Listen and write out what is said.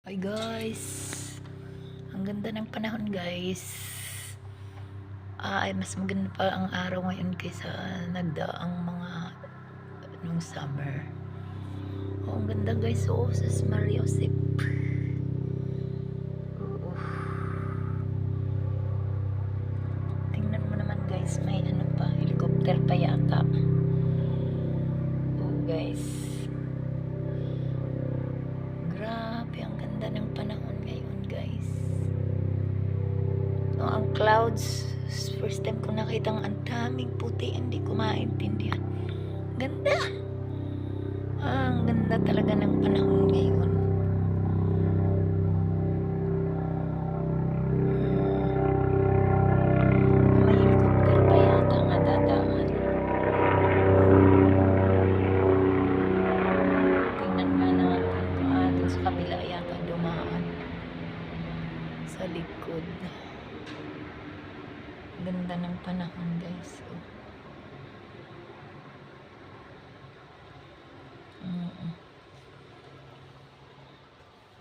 Hi guys, ang ganda ng panahon guys. Ay mas maganda pa ang araw ngayon kaysa nagdaang mga nung summer. Ang ganda guys, sa Mariosip. Tingnan mo naman guys, may ano pa, helicopter pa yata. Guys, grabe ang ganda ng panahon ngayon guys. Ang clouds, first time ko nakita ang daming puti, hindi ko maintindihan. Ganda! Ang ganda talaga ng panahon ngayon. May helicopter pa yata nga dadaan. Tingnan nga natin dun sa kabila yata dumaan. Sa likod. Ganda ng panahon guys.